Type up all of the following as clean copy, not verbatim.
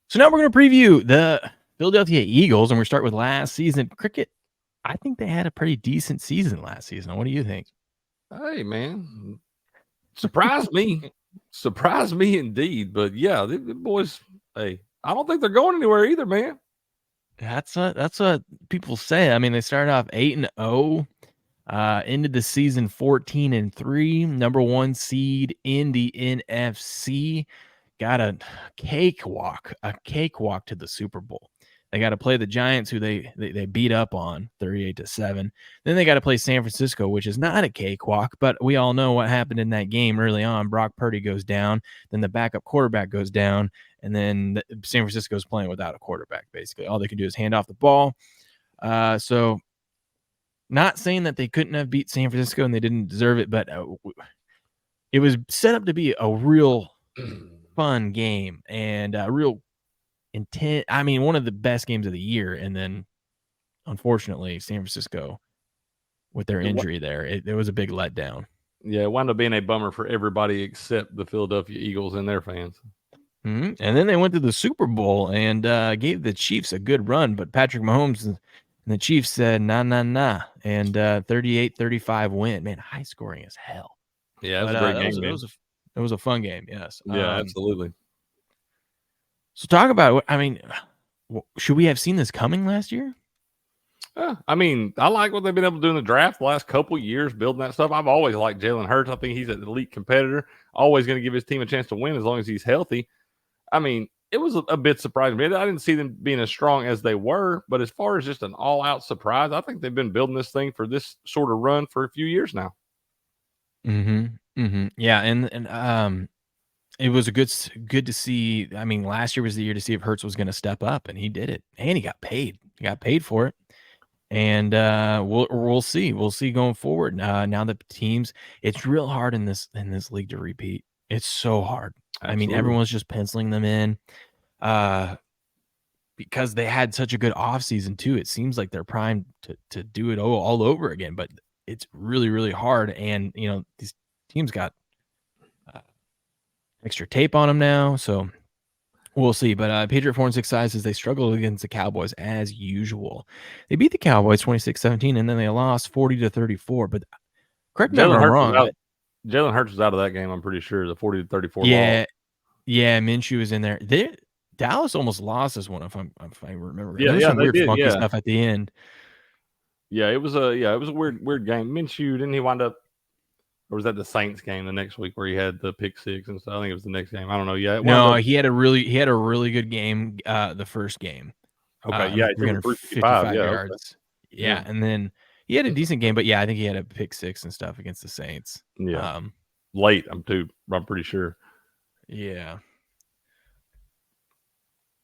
So now we're going to preview the Philadelphia Eagles, and we're start with last season. Cricket, I think they had a pretty decent season last season. What do you think? Hey, man. Surprised me. Surprised me indeed. But yeah, the boys, hey, I don't think they're going anywhere either, man. That's what people say. I mean, they started off 8-0, ended the season 14-3, number 1 seed in the NFC. Got a cakewalk to the Super Bowl. They got to play the Giants, who they beat up on 38-7. Then they got to play San Francisco, which is not a cakewalk, but we all know what happened in that game early on. Brock Purdy goes down, then the backup quarterback goes down, and then San Francisco's playing without a quarterback, basically. All they can do is hand off the ball. So not saying that they couldn't have beat San Francisco and they didn't deserve it, but it was set up to be a real fun game and a real intent. I mean, one of the best games of the year. And then, unfortunately, San Francisco, with their injury there, it was a big letdown. Yeah, it wound up being a bummer for everybody except the Philadelphia Eagles and their fans. Mm-hmm. And then they went to the Super Bowl and gave the Chiefs a good run. But Patrick Mahomes and the Chiefs said, nah. And 38-35 win. Man, high scoring as hell. Yeah, it was a great game. It was a fun game, yes. Yeah, absolutely. So talk about it. I mean, should we have seen this coming last year? I mean, I like what they've been able to do in the draft the last couple of years, building that stuff. I've always liked Jalen Hurts. I think he's an elite competitor, always going to give his team a chance to win as long as he's healthy. I mean, it was a bit surprising. I didn't see them being as strong as they were, but as far as just an all-out surprise, I think they've been building this thing for this sort of run for a few years now. Yeah, and it was good to see. I mean, last year was the year to see if Hurts was going to step up, and he did it, and he got paid. He got paid for it, and we'll see. We'll see going forward. Now the teams, it's real hard in this league to repeat. It's so hard. Absolutely. I mean, everyone's just penciling them in, because they had such a good offseason too. It seems like they're primed to do it all over again, but it's really, really hard. And these teams got extra tape on them now, so we'll see. But Patriot 4-6 says they struggled against the Cowboys as usual. They beat the Cowboys 26-17, and then they lost 40-34. But correct me if I'm wrong. Jalen Hurts was out of that game, I'm pretty sure. The 40-34 loss. Yeah, Minshew was in there. Dallas almost lost this one, if I remember. Yeah, There's some weird funky stuff at the end. Yeah, it was a weird game. Minshew, didn't he wind up? Or was that the Saints game the next week where he had the pick six and stuff? I think it was the next game. I don't know. Yeah, he had a really good game. The first game. Okay, 355 yards. Okay. Yeah, and then he had a decent game, but I think he had a pick six and stuff against the Saints. Yeah, late. I'm pretty sure. Yeah,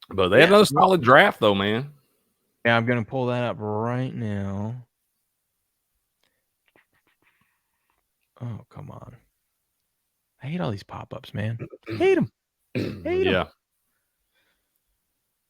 but they had another solid draft though, man. Yeah, I'm gonna pull that up right now. Oh, come on. I hate all these pop-ups, man. Hate them. Yeah. All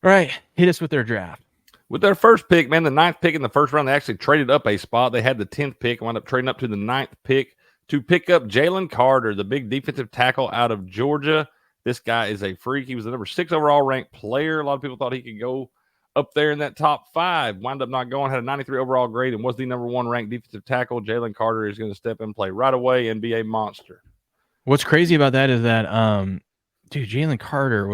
right. Hit us with their draft. With their first pick, man, the 9th pick in the first round, they actually traded up a spot. They had the 10th pick, wound up trading up to the 9th pick to pick up Jalen Carter, the big defensive tackle out of Georgia. This guy is a freak. He was the number 6 overall ranked player. A lot of people thought he could go up there in that top 5, wound up not going, had a 93 overall grade, and was the number 1 ranked defensive tackle. Jalen Carter is going to step in and play right away and be a monster. What's crazy about that is that, dude, Jalen Carter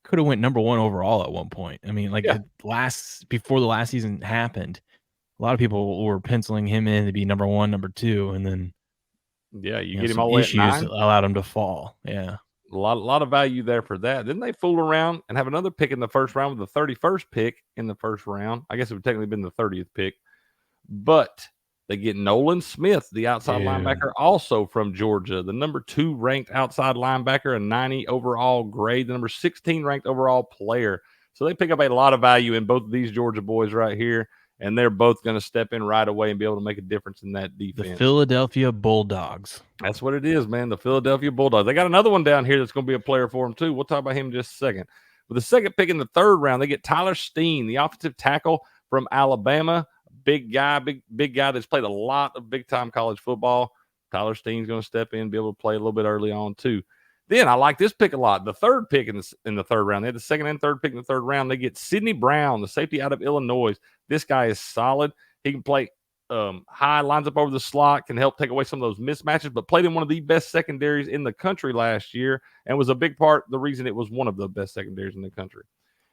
could have went number 1 overall at one point. I mean, before the last season happened, a lot of people were penciling him in to be number 1, number 2, and then you get him all the way at 9. Allowed him to fall. Yeah. A lot of value there for that. Then they fool around and have another pick in the first round with the 31st pick in the first round. I guess it would technically been the 30th pick. But they get Nolan Smith, the outside linebacker, also from Georgia, the number 2 ranked outside linebacker, a 90 overall grade, the number 16 ranked overall player. So they pick up a lot of value in both of these Georgia boys right here. And they're both going to step in right away and be able to make a difference in that defense. The Philadelphia Bulldogs. That's what it is, man. The Philadelphia Bulldogs. They got another one down here that's going to be a player for them, too. We'll talk about him in just a second. With the second pick in the 3rd round, they get Tyler Steen, the offensive tackle from Alabama. Big guy that's played a lot of big-time college football. Tyler Steen's going to step in and be able to play a little bit early on, too. Then I like this pick a lot. The third pick in the third round. They had the second and third pick in the third round. They get Sidney Brown, the safety out of Illinois. This guy is solid. He can play high, lines up over the slot, can help take away some of those mismatches, but played in one of the best secondaries in the country last year and was a big part the reason it was one of the best secondaries in the country.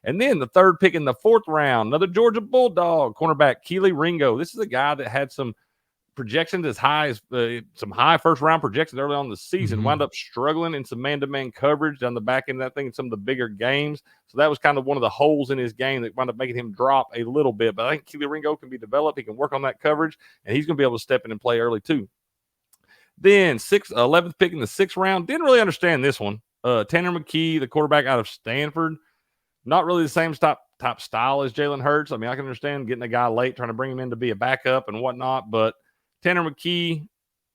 And then the third pick in the fourth round, another Georgia Bulldog, cornerback Keely Ringo. This is a guy that had some projections as high as some high first round projections early on in the season, wound up struggling in some man-to-man coverage down the back end of that thing in some of the bigger games. So that was kind of one of the holes in his game that wound up making him drop a little bit. But I think Keely Ringo can be developed. He can work on that coverage, and he's going to be able to step in and play early too. Then 11th pick in the sixth round. Didn't really understand this one. Tanner McKee, the quarterback out of Stanford. Not really the same top style as Jalen Hurts. I mean, I can understand getting a guy late, trying to bring him in to be a backup and whatnot, but Tanner McKee,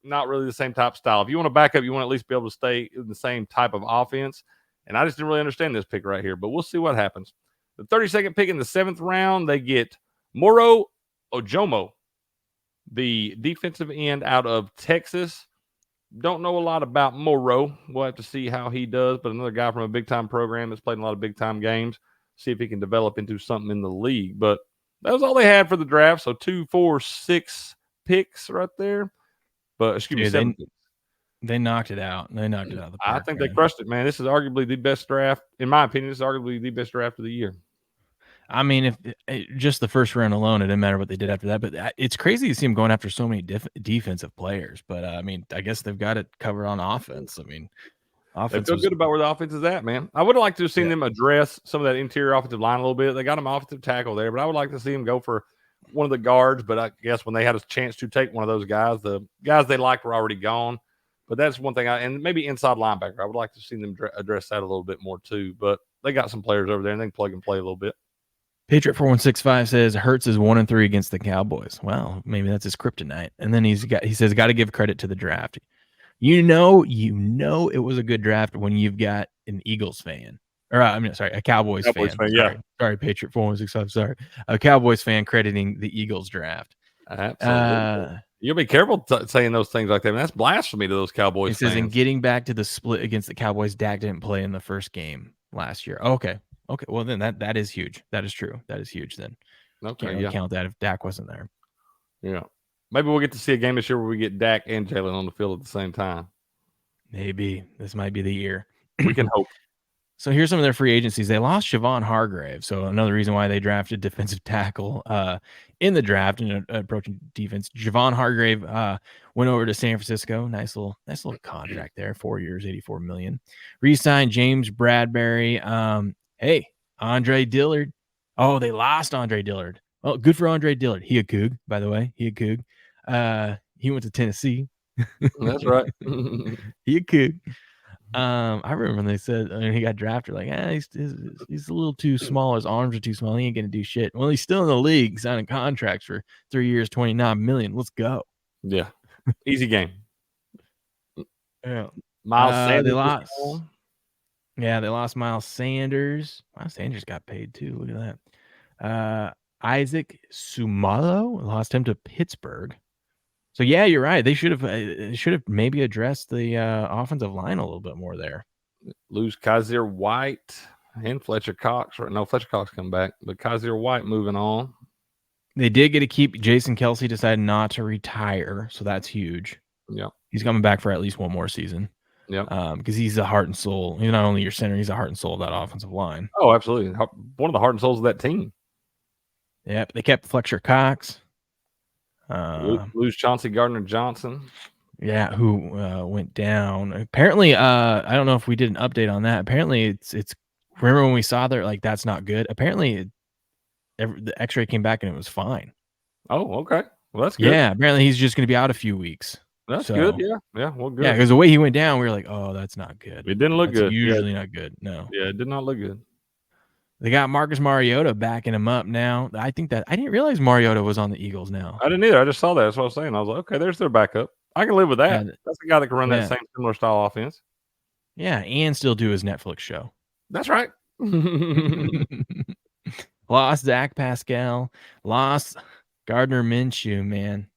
not really the same type style. If you want to back up, you want to at least be able to stay in the same type of offense. And I just didn't really understand this pick right here, but we'll see what happens. The 32nd pick in the seventh round, they get Moro Ojomo, the defensive end out of Texas. Don't know a lot about Moro. We'll have to see how he does, but another guy from a big-time program that's played in a lot of big-time games. See if he can develop into something in the league. But that was all they had for the draft. So 2, 4, 6 picks right there. But excuse me, 7 picks. They knocked it out. They knocked it out of the park. I think they crushed it, man. This is arguably the best draft, in my opinion. This is arguably the best draft of the year. I mean, if just the first round alone, it didn't matter what they did after that. But it's crazy to see them going after so many defensive players. But I mean, I guess they've got it covered on offense. I mean, offense they feel good about where the offense is at, man. I would have liked to have seen them address some of that interior offensive line a little bit. They got them offensive tackle there, but I would like to see them go for one of the guards. But I guess when they had a chance to take one of those guys, the guys they liked were already gone. But that's one thing. And maybe inside linebacker, I would like to see them address that a little bit more too. But they got some players over there, and they can plug and play a little bit. Patriot 4165 says Hurts is 1-3 against the Cowboys. Well, maybe that's his kryptonite. And then he says got to give credit to the draft. You know it was a good draft when you've got an Eagles fan. Or a Cowboys fan. Yeah. Sorry, Patriot 4165. Sorry. A Cowboys fan crediting the Eagles draft. Absolutely. You'll be careful saying those things like that. Man, that's blasphemy to those Cowboys fans. He says in getting back to the split against the Cowboys, Dak didn't play in the first game last year. Okay. Well, then that is huge. That is true. That is huge then. Okay, Can't count that if Dak wasn't there. Yeah. Maybe we'll get to see a game this year where we get Dak and Jalen on the field at the same time. Maybe. This might be the year. We can hope. So here's some of their free agencies. They lost Javon Hargrave. So another reason why they drafted defensive tackle in the draft and approaching defense. Javon Hargrave went over to San Francisco. Nice little contract there. 4 years, $84 million. Re-signed James Bradbury. Hey, Andre Dillard. Oh, they lost Andre Dillard. Well, good for Andre Dillard. He a Coug, by the way. He a Coug. He went to Tennessee. That's right. He a Coug. I remember when they said when he got drafted, like, he's a little too small. His arms are too small. He ain't gonna do shit. Well, he's still in the league, signing contracts for 3 years, $29 million. Let's go. Yeah, easy game. Yeah, Miles Sanders. They lost. Yeah, they lost Miles Sanders. Miles Sanders got paid too. Look at that. Isaac Sumalo lost him to Pittsburgh. So yeah, you're right. They should have maybe addressed the offensive line a little bit more there. Lose Kaiser White and Fletcher Cox. No, Fletcher Cox come back, but Kaiser White moving on. They did get to keep Jason Kelsey. Decided not to retire, so that's huge. Yeah, he's coming back for at least one more season. Yeah, because he's the heart and soul. He's not only your center; he's the heart and soul of that offensive line. Oh, absolutely, one of the heart and souls of that team. Yep, they kept Fletcher Cox. Lose Chauncey Gardner-Johnson. Yeah, who went down. Apparently, I don't know if we did an update on that. Apparently, it's remember when we saw there, like, that's not good. Apparently, the x-ray came back and it was fine. Oh, okay. Well, that's good. Yeah, apparently he's just going to be out a few weeks. That's good. Yeah. Well, good. Yeah, because the way he went down, we were like, oh, that's not good. It didn't look good. Usually not good. No. Yeah, it did not look good. They got Marcus Mariota backing him up now. I didn't realize Mariota was on the Eagles now. I didn't either. I just saw that. That's what I was saying. I was like, okay, there's their backup. I can live with that. Yeah, that's the guy that can run that same similar style offense. Yeah, and still do his Netflix show. That's right. Lost Zach Pascal. Lost Gardner Minshew, man.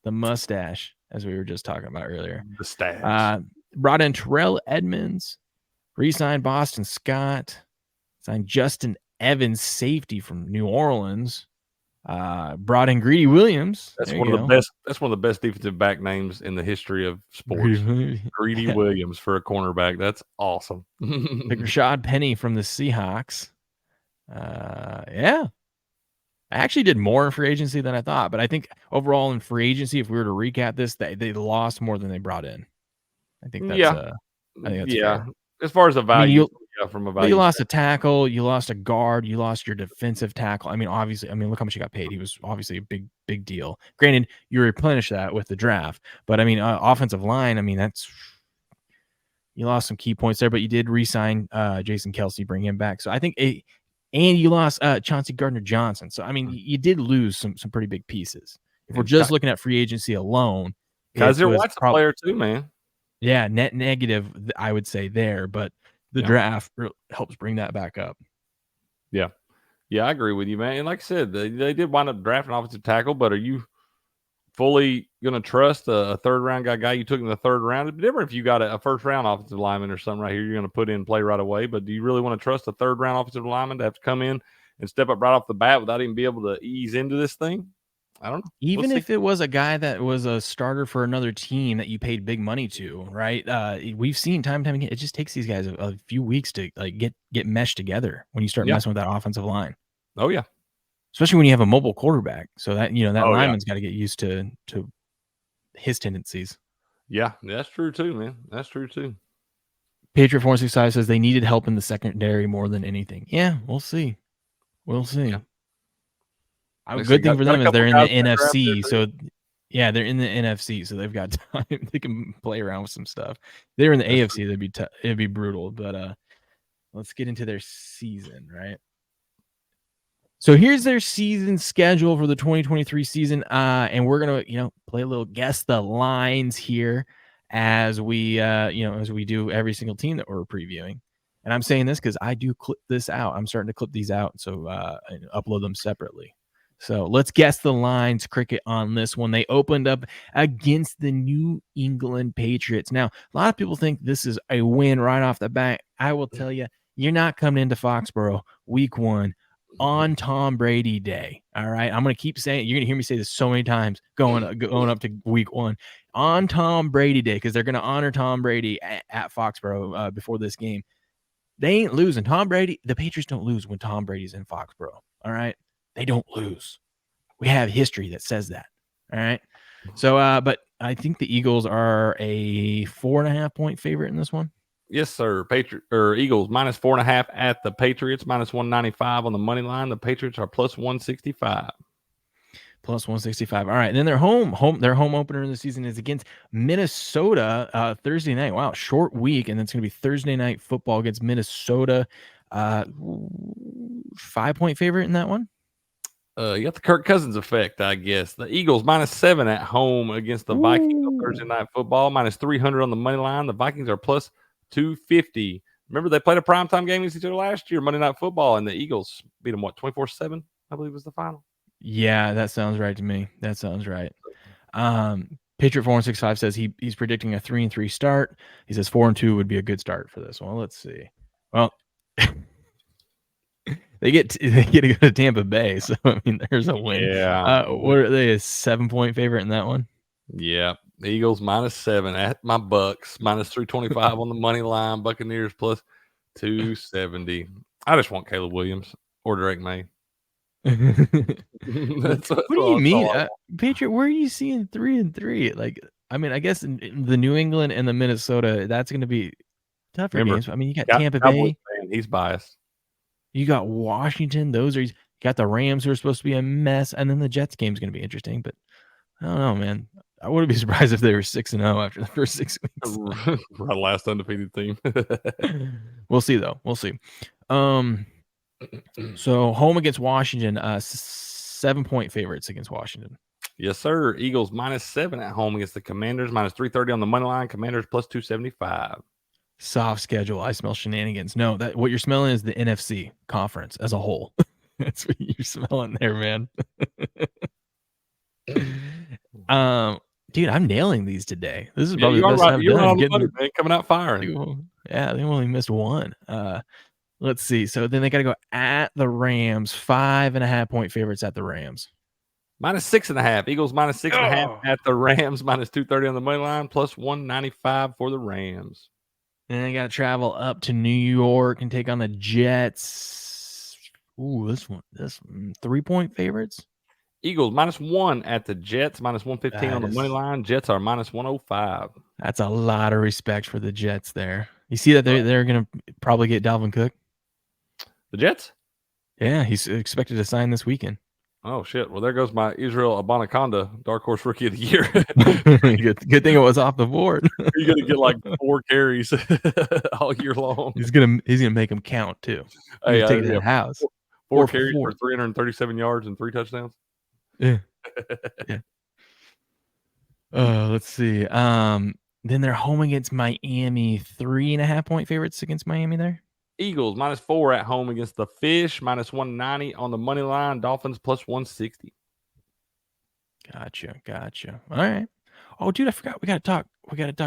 The mustache, as we were just talking about earlier. The stash. Brought in Terrell Edmonds. Re-signed Boston Scott. Signed Justin Evans, safety from New Orleans. Brought in Greedy Williams. That's There one you of the go. best. That's one of the best defensive back names in the history of sports. Greedy Williams for a cornerback. That's awesome. Pick Rashad Penny from the Seahawks. Yeah. I actually did more in free agency than I thought, but I think overall in free agency, if we were to recap this, they lost more than they brought in. I think that's Yeah, fair. As far as the I mean, value, from a Well, you value lost a standpoint. tackle, you lost a guard, you lost your defensive tackle. I mean, obviously, look how much he got paid. He was obviously a big deal. Granted, you replenish that with the draft, but I mean, offensive line. I mean, that's you lost some key points there, but you did re-sign Jason Kelsey, bring him back. So I think and you lost Chauncey Gardner-Johnson. So I mean, you did lose some pretty big pieces. If we're And just looking at free agency alone, it Kaiser was White's a player too, man. yeah, net negative, I would say there, but the draft helps bring that back up. Yeah. Yeah, I agree with you, man. And like I said, they did wind up drafting an offensive tackle, but are you fully going to trust a third round guy you took in the third round? It'd be different if you got a first round offensive lineman or something right here you're going to put in play right away. But do you really want to trust a third round offensive lineman to have to come in and step up right off the bat without even be able to ease into this thing? I don't know. Even if it was a guy that was a starter for another team that you paid big money to, right? We've seen time and time again, it just takes these guys a few weeks to like get meshed together when you start messing with that offensive line. Oh yeah. Especially when you have a mobile quarterback. So that, that Oh, yeah. lineman's got to get used to his tendencies. Yeah, that's true too, man. That's true too. Patriot 465 says they needed help in the secondary more than anything. Yeah, we'll see. We'll see. Yeah. A good thing for them is they're in the NFC. So yeah, they're in the NFC, so they've got time. They can play around with some stuff. They're in the AFC, it'd be brutal. But let's get into their season, right? So here's their season schedule for the 2023 season. And we're gonna, play a little guess the lines here as we as we do every single team that we're previewing. And I'm saying this because I do clip this out. I'm starting to clip these out, so and upload them separately. So let's guess the lines, Cricket, on this one. They opened up against the New England Patriots. Now, a lot of people think this is a win right off the bat. I will tell you, you're not coming into Foxborough week 1 on Tom Brady Day. All right. I'm going to keep saying it. You're going to hear me say this so many times going up to week 1 on Tom Brady Day, because they're going to honor Tom Brady at Foxborough before this game. They ain't losing. Tom Brady, the Patriots don't lose when Tom Brady's in Foxborough. All right. They don't lose. We have history that says that. All right. So, but I think the Eagles are a 4.5 point favorite in this one. Yes, sir. Eagles minus 4.5 at the Patriots, minus 195 on the money line. The Patriots are plus 165. Plus 165. All right. And then their home opener in the season is against Minnesota Thursday night. Wow, short week. And it's going to be Thursday night football against Minnesota. 5-point favorite in that one. You got the Kirk Cousins effect, I guess. The Eagles minus 7 at home against the Vikings on Thursday night football, minus 300 on the money line. The Vikings are plus 250. Remember, they played a primetime game against each other last year, Monday Night Football, and the Eagles beat them, 24-7, I believe was the final. Yeah, that sounds right to me. That sounds right. Patriot 465 says he's predicting a 3-3 start. He says 4-2 would be a good start for this one. Let's see. Well, they get to go to Tampa Bay, so I mean, there's a win. Yeah. What are they, a 7-point favorite in that one? Yeah. The Eagles minus 7 at my Bucks, minus 325 on the money line. Buccaneers plus 270. I just want Caleb Williams or Drake May. What do you mean, Patriot? Where are you seeing 3-3? Like, I mean, I guess in the New England and the Minnesota, that's going to be tougher games. I mean, you got Tampa Bay. He's biased. You got Washington. You got the Rams, who are supposed to be a mess, and then the Jets game is going to be interesting. But I don't know, man. I wouldn't be surprised if they were 6-0 after the first 6 weeks. Our last undefeated team. We'll see, though. We'll see. So home against Washington, 7-point favorites against Washington. Yes, sir. Eagles minus 7 at home against the Commanders, minus 330 on the money line. Commanders plus 275. Soft schedule. I smell shenanigans. No, what you're smelling is the NFC conference as a whole. That's what you're smelling there, man. Dude, I'm nailing these today. This is probably the best I've done. Man, coming out firing. Yeah, they only missed one. Let's see. So then they got to go at the Rams. 5.5-point favorites at the Rams. -6.5. Eagles -6.5 Oh. at the Rams. -230 on the money line. Plus 195 for the Rams. Then they got to travel up to New York and take on the Jets. Ooh, this 3-point favorites. Eagles -1 at the Jets. -115 on the money line. Jets are -105. That's a lot of respect for the Jets there. You see that they're going to probably get Dalvin Cook? The Jets? Yeah, he's expected to sign this weekend. Oh, shit. Well, there goes my Israel Abanaconda, Dark Horse Rookie of the Year. Good thing it was off the board. You're going to get like 4 carries all year long. He's gonna make them count too. Hey, Take it to the house. 4 carries for 337 yards and 3 touchdowns. Yeah. Yeah. Let's see. Then they're home against Miami. 3.5-point favorites against Miami there. Eagles -4 at home against the Fish. -190 on the money line. Dolphins +160. Gotcha. All right. Oh, dude, I forgot. We gotta talk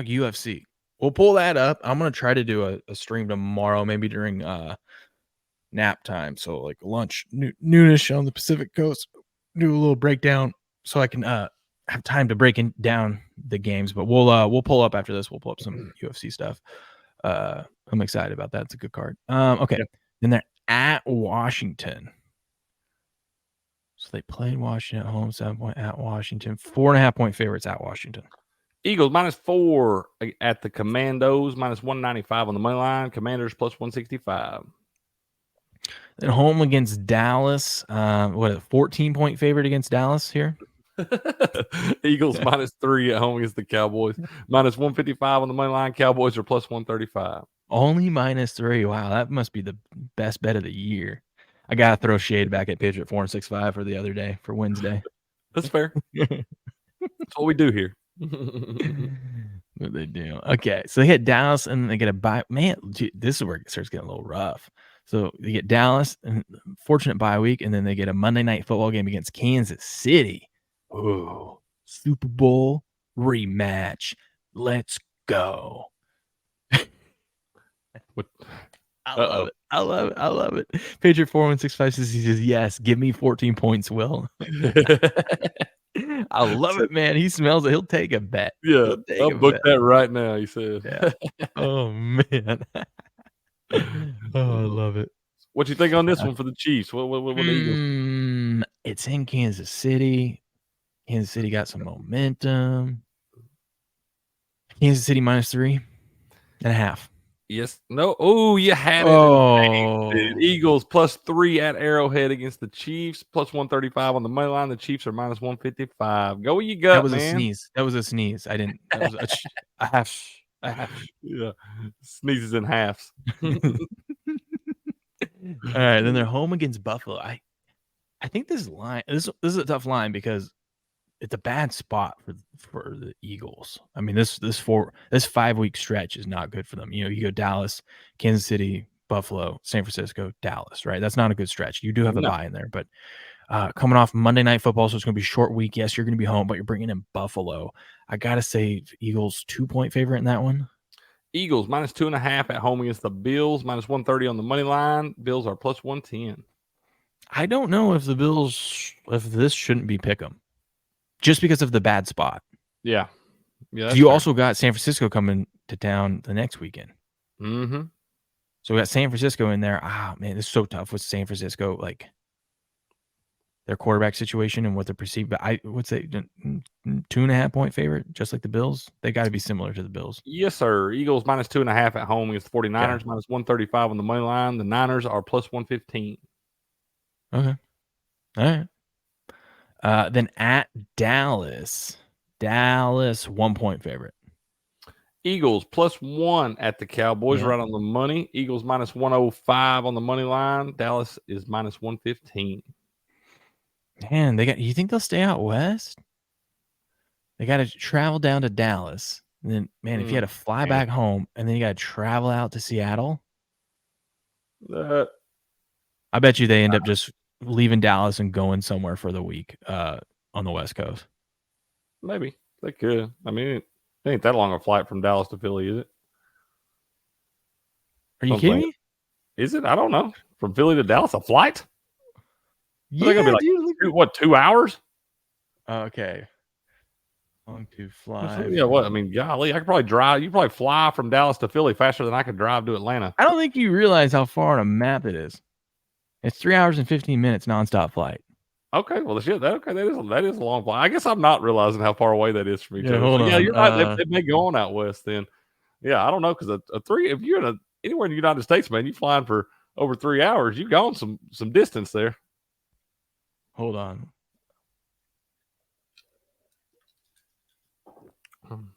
UFC. We'll pull that up. I'm gonna try to do a stream tomorrow, maybe during nap time. So like lunch, noonish on the Pacific Coast. Do a little breakdown so I can have time to break down the games. But we'll pull up after this. We'll pull up some UFC stuff. I'm excited about that. It's a good card. Okay. Yeah. Then they're at Washington. So they played Washington at home, 7-point at Washington. 4.5-point favorites at Washington. Eagles -4 at the Commandos. -195 on the money line. Commanders +165. Then home against Dallas. What a 14-point favorite against Dallas here. Eagles -3 at home against the Cowboys. -155 on the money line. Cowboys are +135. Only -3. Wow, that must be the best bet of the year. I gotta throw shade back at Patriot 4-6-5 for the other day for Wednesday. That's fair. That's what we do here. What they do. Okay, so they hit Dallas and they get a bye. Man, dude, this is where it starts getting a little rough. So they get Dallas and fortunate bye week, and then they get a Monday night football game against Kansas City. Ooh, Super Bowl rematch. Let's go. I love it. Patriot 4165 says, he says, yes, give me 14 points, Will. I love it, man. He smells it. He'll take a bet. Yeah, I'll book that right now, he said. Yeah. Oh, man. Oh, I love it. What you think on this one for the Chiefs? What the Eagles? It's in Kansas City. Kansas City got some momentum. Kansas City -3.5. Yes. No. Oh, you had it. Oh. Eagles +3 at Arrowhead against the Chiefs. +135 on the money line. The Chiefs are -155. Go with your gut, That was man. a sneeze. That was a sneeze. I didn't. That was a half. Yeah. Sneezes in halves. All right. Then they're home against Buffalo. I think this line. This is a tough line because it's a bad spot for the Eagles. I mean, this 5-week stretch is not good for them. You know, you go Dallas, Kansas City, Buffalo, San Francisco, Dallas, right? That's not a good stretch. You do have a bye in there, but coming off Monday Night Football, so it's going to be a short week. Yes, you're going to be home, but you're bringing in Buffalo. I got to say Eagles 2-point favorite in that one. Eagles -2.5 at home against the Bills. -130 on the money line. Bills are +110. I don't know if this shouldn't be pick 'em. Just because of the bad spot. Yeah. You also got San Francisco coming to town the next weekend. Mm-hmm. So we got San Francisco in there. Ah, man, it's so tough with San Francisco, like their quarterback situation and what they're perceived. But I would say 2.5-point favorite, just like the Bills. They got to be similar to the Bills. Yes, sir. Eagles -2.5 at home against the 49ers. Yeah. -135 on the money line. The Niners are +115. Okay. All right. Then at Dallas 1-point favorite. Eagles +1 at the Cowboys, right on the money. Eagles -105 on the money line. Dallas is -115. Man, you think they'll stay out west? They got to travel down to Dallas. And then, man, if you had to fly back home and then you got to travel out to Seattle, I bet you they end up just leaving Dallas and going somewhere for the week on the West Coast. Maybe they could. I mean, it ain't that long a flight from Dallas to Philly, is it? Are you kidding me? Is it? I don't know. From Philly to Dallas, a flight? Are they gonna Yeah, be dude. 2 hours? Okay. Long to fly. Yeah, what? I mean, golly, I could probably drive. You probably fly from Dallas to Philly faster than I could drive to Atlanta. I don't think you realize how far on a map it is. It's 3 hours and 15 minutes nonstop flight. Okay, well, shit, that is a long flight. I guess I'm not realizing how far away that is from each Yeah, other. So hold yeah, on. you're right. They may go on out west then. Yeah, I don't know because a 3 if you're anywhere in the United States, man, you flying for over 3 hours, you've gone some distance there. Hold on.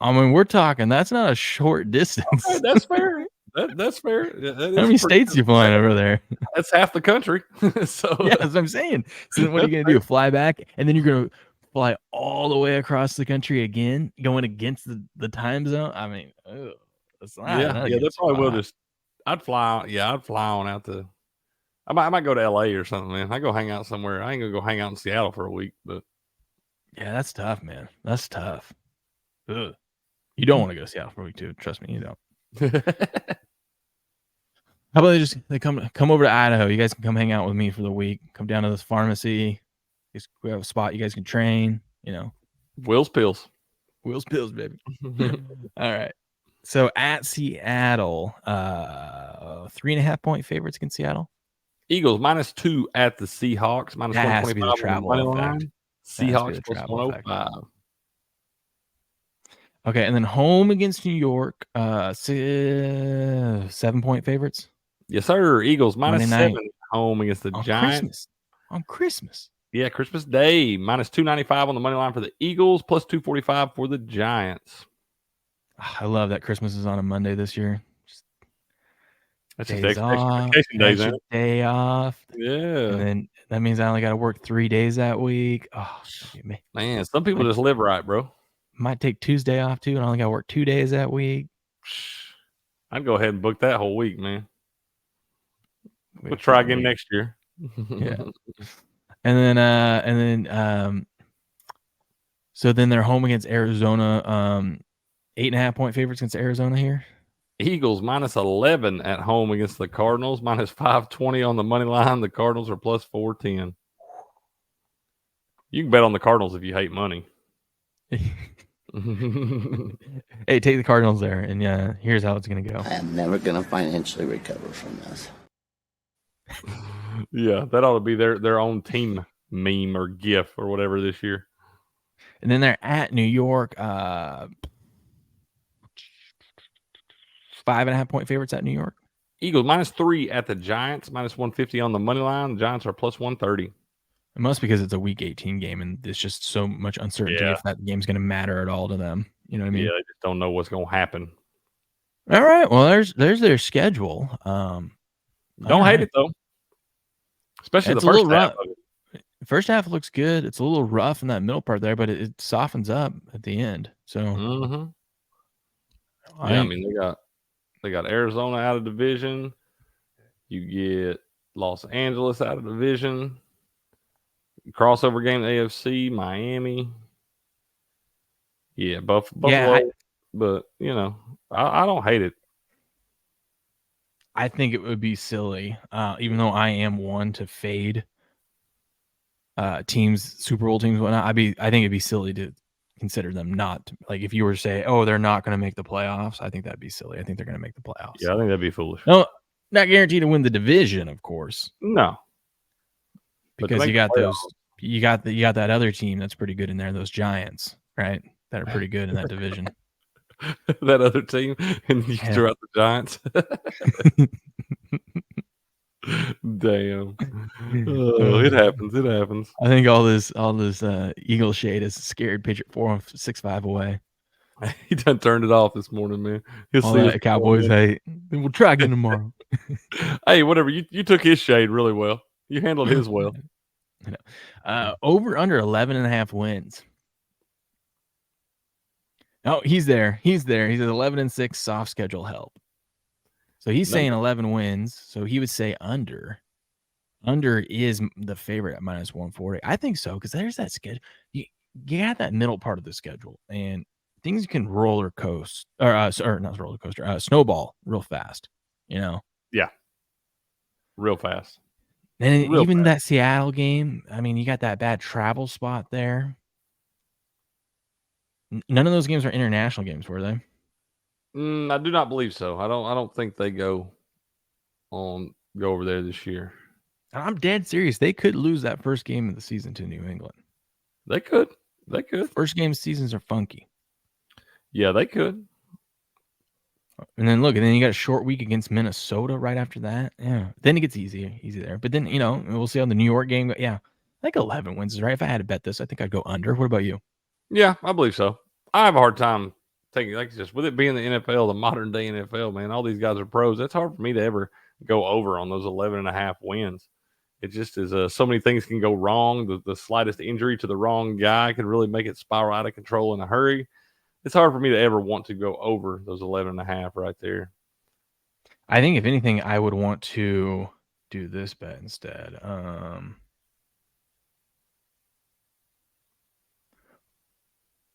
I mean, we're talking. That's not a short distance. Okay, that's fair. That's fair. Yeah, that How is many pretty states you flying over there? That's half the country. So Yeah, that's what I'm saying. So then what are you that's gonna do? Fly back, and then you're gonna fly all the way across the country again, going against the time zone. I mean, it's not a yeah, they good probably will spot. just I'd fly on out to I might go to LA or something, man. I go hang out somewhere. I ain't gonna go hang out in Seattle for a week, but Yeah, that's tough, man. That's tough. Ugh. You don't want to go to Seattle for a week, too. Trust me, you don't. How about they come over to Idaho? You guys can come hang out with me for the week. Come down to this pharmacy. We have a spot you guys can train. Will's pills. Wheels pills, baby. All right. So at Seattle, 3.5 point favorites against Seattle. Eagles -2 at the Seahawks, -125 That has to be the on the travel money effect. line. That has to be Seahawks the plus travel effect. 105. Okay, and then home against New York, 7 point favorites. Yes, sir. Eagles Monday -7 night home against the on Giants. Christmas. On Christmas. Yeah, Christmas Day, -295 on the money line for the Eagles, plus 245 for the Giants. I love that Christmas is on a Monday this year. That's just Days off, expectation days, extra ain't it? day off, and Yeah. then that means I only got to work 3 days that week. Oh, Man, some people just live right, bro. might take Tuesday off too, and I only got to work 2 days that week. I'd go ahead and book that whole week, man. We'll try again next year. Yeah. And then so then they're home against Arizona. 8.5 point favorites against Arizona here. Eagles -11 at home against the Cardinals, -520 on the money line. The Cardinals are plus 410. You can bet on the Cardinals if you hate money. Hey, take the Cardinals there, and yeah, here's how it's gonna go. I am never gonna financially recover from this. Yeah, that ought to be their own team meme or GIF or whatever this year. And then they're at New York. 5.5 point favorites at New York. Eagles -3 at the Giants, -150 on the money line. The Giants are plus 130. It must because it's a Week 18 game, and there's just so much uncertainty if that game's going to matter at all to them. You know what I mean? Yeah, they just don't know what's going to happen. All right. Well, there's their schedule. Don't hate it though, especially It's the first half rough. of it. First half looks good. It's a little rough in that middle part there, but it softens up at the end. So, yeah, I mean they got Arizona out of division. You get Los Angeles out of division. Crossover game, AFC, Miami. Yeah, Buffalo. But I don't hate it. I think it would be silly, even though I am one to fade teams, Super Bowl teams, whatnot. I think it'd be silly to consider them not like if you were to say, oh, they're not going to make the playoffs. I think that'd be silly. I think they're going to make the playoffs. Yeah, I think that'd be foolish. No, not guaranteed to win the division, of course. No, because you got those. You got that other team that's pretty good in there. Those Giants, right? That are pretty good in that division. That other team, and you threw out the Giants. Damn. It happens. It happens. I think all this Eagle shade is scared Patriot 4-6-5 away. He done turned it off this morning, man. He'll see that Cowboys hate. We'll try again tomorrow. Hey, whatever. You took his shade really well. You handled his well. Over under 11.5 wins. Oh, he's there. He's at 11-6 soft schedule help. So he's saying 11 wins. So he would say under. Under is the favorite at -140. I think so because there's that schedule. You got that middle part of the schedule, and things can roller coast or not roller coaster, snowball real fast. Yeah. Real fast. And Real even fast. that Seattle game, I mean, you got that bad travel spot there. None of those games are international games, were they? I do not believe so. I don't think they go over there this year. I'm dead serious. They could lose that first game of the season to New England. They could. They could. First game seasons are funky. Yeah, they could. And then look, and then you got a short week against Minnesota right after that. Yeah. Then it gets easy there. But then, we'll see how the New York game goes. Yeah. I think 11 wins is right. If I had to bet this, I think I'd go under. What about you? Yeah, I believe so. I have a hard time taking, like just with it being the NFL, the modern day NFL, man, all these guys are pros. It's hard for me to ever go over on those 11.5 wins. It just is so many things can go wrong. The slightest injury to the wrong guy can really make it spiral out of control in a hurry. It's hard for me to ever want to go over those 11.5 right there. I think if anything, I would want to do this bet instead.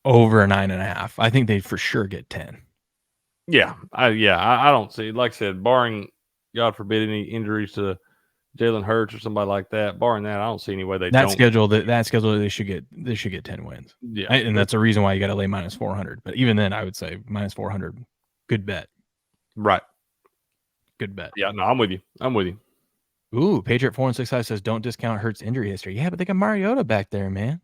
Over 9.5. I think they'd for sure get 10. Yeah, I don't see. Like I said, barring God forbid any injuries to Jalen Hurts or somebody like that. Barring that, I don't see any way they don't. That schedule, they should get 10 wins. Yeah, and that's a reason why you got to lay minus 400. But even then, I would say minus 400, good bet. Right. Good bet. Yeah, no, I'm with you. Ooh, Patriot 465 says don't discount Hurts' injury history. Yeah, but they got Mariota back there, man.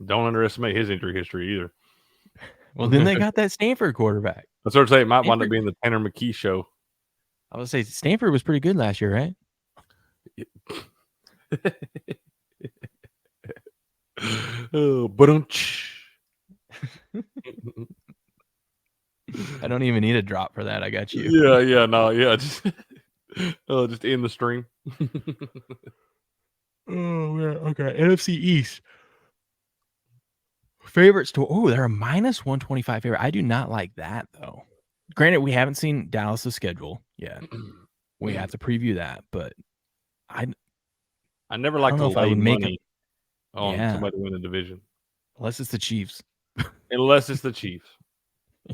Don't underestimate his injury history either. Well, then they got that Stanford quarterback. I sort of say it might wind up being the Tanner McKee show. I would say Stanford was pretty good last year, right? Oh, but I don't even need a drop for that. I got you. Just end the stream. Oh yeah, okay. NFC East favorites they're a minus 125 favorite. I do not like that though. Granted, we haven't seen Dallas' schedule yet. We have to preview that, but I never like to lay money on somebody to win a division. Unless it's the Chiefs. Unless it's the Chiefs.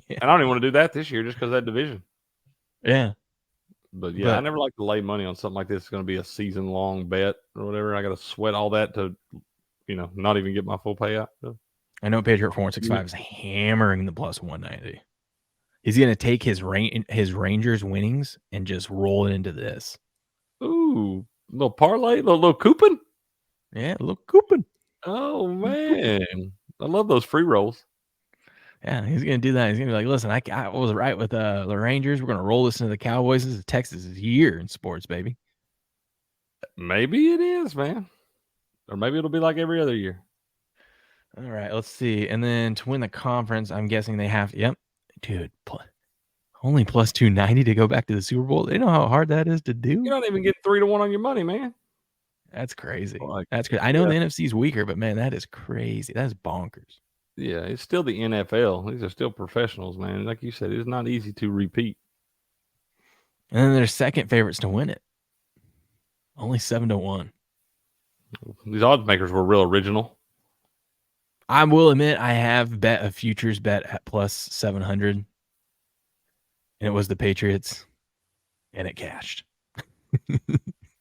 Yeah. And I don't even want to do that this year just because of that division. Yeah. But I never like to lay money on something like this. It's going to be a season-long bet or whatever. I got to sweat all that to, not even get my full payout. So. I know Patriot 465 is hammering the plus 190. He's going to take his Rangers winnings and just roll it into this. Ooh, little parlay, little coupon? Yeah, a little coupon. Oh, man. I love those free rolls. Yeah, he's going to do that. He's going to be like, listen, I was right with the Rangers. We're going to roll this into the Cowboys. This is Texas' year in sports, baby. Maybe it is, man. Or maybe it'll be like every other year. All right, let's see. And then to win the conference, I'm guessing they have – yep. Dude, only plus 290 to go back to the Super Bowl. They know how hard that is to do. You don't even get 3-1 on your money, man. That's crazy. That's crazy. I know the NFC's weaker, but man, that is crazy. That is bonkers. Yeah, it's still the NFL. These are still professionals, man. Like you said, it's not easy to repeat. And then there's second favorites to win it. Only 7-1. These odds makers were real original. I will admit I have bet a futures bet at plus 700. And it was the Patriots. And it cashed.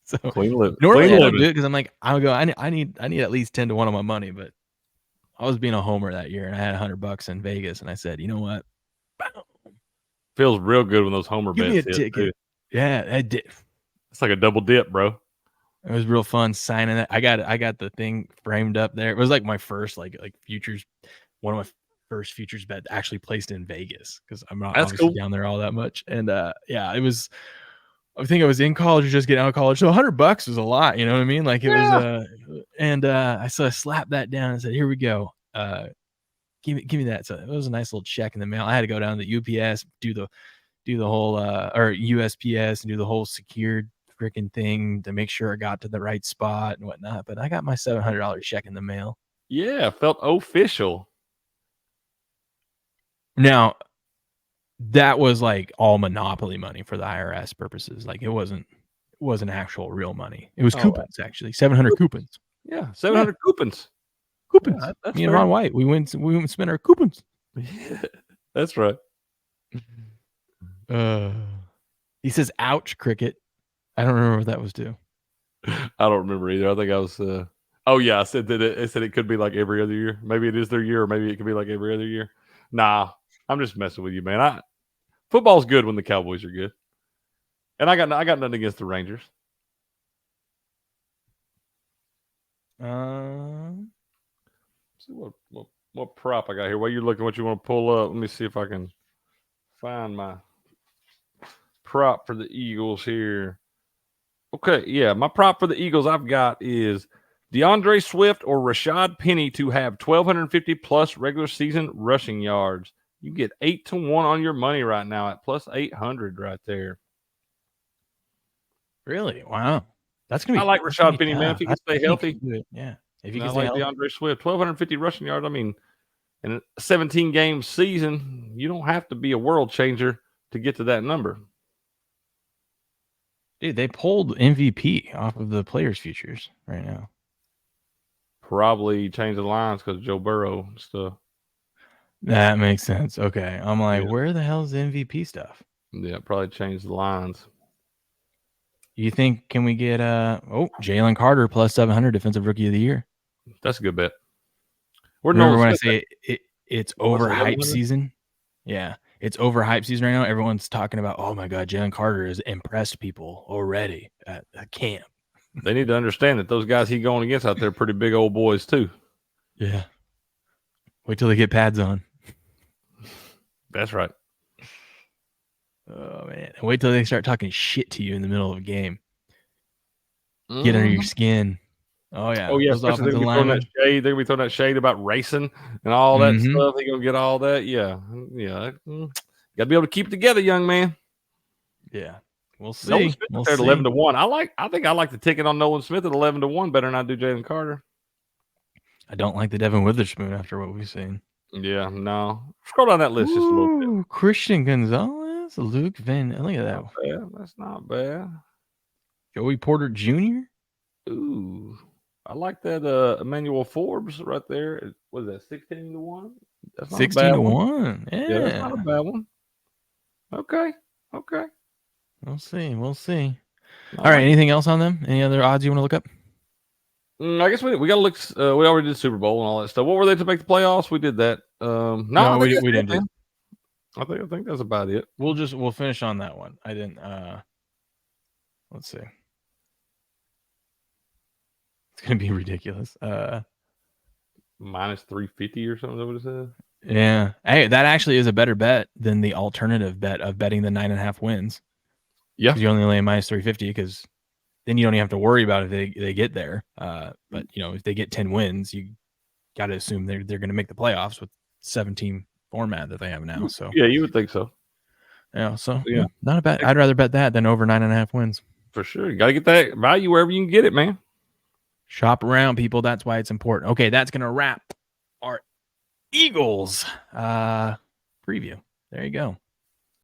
So normally I don't do it because I'm like, I'll go, I need at least 10-1 on my money, but I was being a homer that year and I had $100 in Vegas and I said, you know what? Feels real good when those homer bets hit. Too. Yeah, that did. It's like a double dip, bro. It was real fun signing it. I got the thing framed up there. It was like my first like futures, one of my first futures bet actually placed in Vegas because I'm not obviously down there all that much. And it was. I think I was in college or just getting out of college. So $100 was a lot, you know what I mean? Like it was, I slapped that down and said, here we go. Give me that. So it was a nice little check in the mail. I had to go down to the UPS, do the whole, or USPS and do the whole secured freaking thing to make sure I got to the right spot and whatnot. But I got my $700 check in the mail. Yeah. Felt official. Now, that was like all monopoly money for the IRS purposes. Like it wasn't actual real money. It was coupons actually. 700 coupons. Yeah, 700 coupons. Coupons. Yeah, that's me and Ron White. We went and spent our coupons. Yeah, that's right. He says, "Ouch, Cricket." I don't remember what that was due. I don't remember either. I think I was. Oh yeah, I said that. It said it could be like every other year. Maybe it is their year, or maybe it could be like every other year. Nah, I'm just messing with you, man. Football's good when the Cowboys are good, and I got nothing against the Rangers. See what prop I got here. While you're looking, what you want to pull up? Let me see if I can find my prop for the Eagles here. Okay, yeah, my prop for the Eagles I've got is DeAndre Swift or Rashad Penny to have 1,250 plus regular season rushing yards. You get 8-1 on your money right now at plus 800 right there. Really? Wow. That's gonna be. I like that's gonna Rashad be Penny, man. If tough. he can stay healthy, Yeah. If he and I can stay like healthy. DeAndre Swift, 1,250 rushing yards. I mean, in a 17 game season, you don't have to be a world changer to get to that number. Dude, they pulled MVP off of the players' futures right now. Probably change the lines because Joe Burrow and stuff. That makes sense. Okay. I'm like, Yeah. where the hell is the MVP stuff? Yeah, probably change the lines. You think, can we get Jalen Carter plus 700 defensive rookie of the year? That's a good bet. Where'd Remember Nolan when Smith I say it's was it, overhyped 1100? season? Yeah. It's overhyped season right now. Everyone's talking about, oh my God, Jalen Carter has impressed people already at camp. They need to understand that those guys he's going against out there are pretty big old boys too. Yeah. Wait till they get pads on. That's right. Oh man. And wait till they start talking shit to you in the middle of a game. Get under your skin. Oh yeah. Oh yeah, Those especially offensive they're gonna be throwing linemen. that shade. They're gonna be throwing that shade about racing and all that stuff. They're gonna get all that. Yeah. Got to be able to keep it together, young man. Yeah. We'll see. Nolan Smith at 11-1. I think I like the ticket on Nolan Smith at 11-1 better than I do Jalen Carter. I don't like the Devin Witherspoon after what we've seen. Yeah, no. Scroll down that list just a little bit. Christian Gonzalez, Luke Van. Look at that. Yeah, that's not bad. Joey Porter Jr. Ooh, I like that. Emmanuel Forbes right there. What is that? 16-1. That's not 16-1. Yeah. Yeah, that's not a bad one. Okay. We'll see. All right. Anything else on them? Any other odds you want to look up? I guess we got to look. We already did Super Bowl and all that stuff. What were they to make the playoffs? We did that. No, we didn't do it. I think that's about it. We'll finish on that one. I didn't. Let's see. It's gonna be ridiculous. Minus 350 or something. Is that what it says? Yeah. Hey, that actually is a better bet than the alternative bet of betting the 9.5 wins. Yeah. Because you only lay minus 350 because then you don't even have to worry about if they get there. But if they get 10 wins, you got to assume they're going to make the playoffs with 17 format that they have now. So yeah, you would think so. Yeah. So yeah, not a bad. I'd rather bet that than over 9.5 wins. For sure. You got to get that value wherever you can get it, man. Shop around, people. That's why it's important. Okay, that's going to wrap our Eagles preview. There you go.